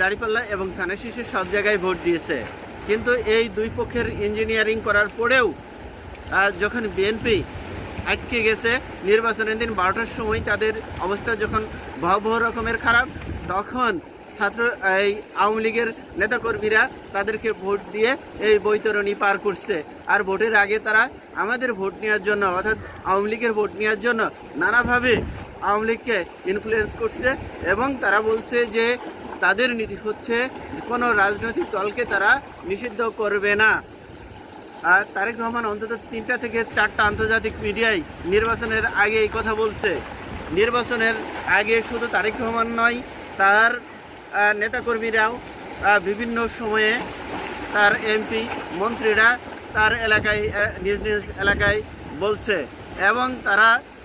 দাঁড়িপাল্লা এবং থানা শীর্ষে সব জায়গায় ভোট দিয়েছে। কিন্তু এই দুই পক্ষের ইঞ্জিনিয়ারিং করার পরেও যখন বিএনপি আটকে গেছে, নির্বাচনের দিন 12টার সময় তাদের অবস্থা যখন ভয়াবহ রকমের খারাপ, তখন এই আওয়ামী লীগের নেতাকর্মীরা তাদেরকে ভোট দিয়ে এই বৈতরণী পার করছে। আর ভোটের আগে তারা আমাদের ভোট নেওয়ার জন্য, অর্থাৎ আওয়ামী লীগের ভোট নেওয়ার জন্য নানাভাবে আওয়ামী লীগকে ইনফ্লুয়েন্স করছে এবং তারা বলছে যে তাদের নীতি হচ্ছে কোনো রাজনৈতিক দলকে তারা নিষিদ্ধ করবে না। আর তারেক রহমান অন্তত 3টা থেকে 4টা আন্তর্জাতিক মিডিয়ায় নির্বাচনের আগে এই কথা বলছে। নির্বাচনের আগে শুধু তারেক রহমান নয়, তার নেতাকর্মীরাও বিভিন্ন সময়ে, তার এমপি মন্ত্রীরা তার এলাকায়, নিজ নিজ এলাকায় বলছে এবং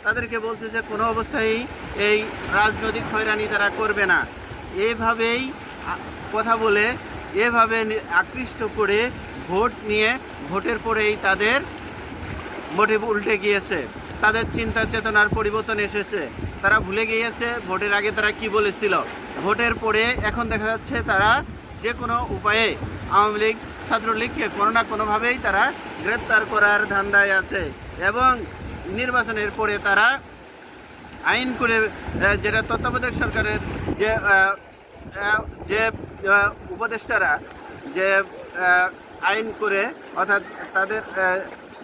তাদেরকে বলছে যে কোনো অবস্থায় এই রাজনৈতিক হয়রানি তারা করবে না। এভাবেই কথা বলে, এভাবে আকৃষ্ট করে ভোট নিয়ে, ভোটের পরেই তাদের ভোটে উল্টে গিয়েছে। তাদের চিন্তা চেতনার পরিবর্তন এসেছে। তারা ভুলে গিয়েছে ভোটের আগে তারা কি বলেছিল। ভোটের পরে এখন দেখা যাচ্ছে তারা যে কোনো উপায়ে আওয়ামী লীগ, ছাত্রলীগকে কোনো না কোনোভাবেই তারা গ্রেপ্তার করার ধান্দায় আছে এবং নির্বাচনের পরে তারা আইন করে, যেটা তত্ত্বাবধায়ক সরকারের যে উপদেষ্টারা যে আইন করে, অর্থাৎ তাদের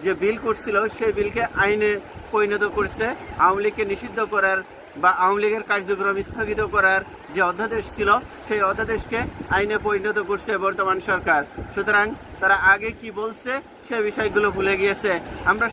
যে বিল করছিল সেই বিলকে আইনে পরিণত করছে। আওয়ামী লীগকে নিষিদ্ধ করার বা আওয়ামী লীগের কার্যক্রম স্থগিত করার যে অধ্যাদেশ ছিল সেই অধ্যাদেশকে আইনে পরিণত করছে বর্তমান সরকার। সুতরাং তারা আগে কি বলছে সে বিষয়গুলো ভুলে গিয়েছে। আমরা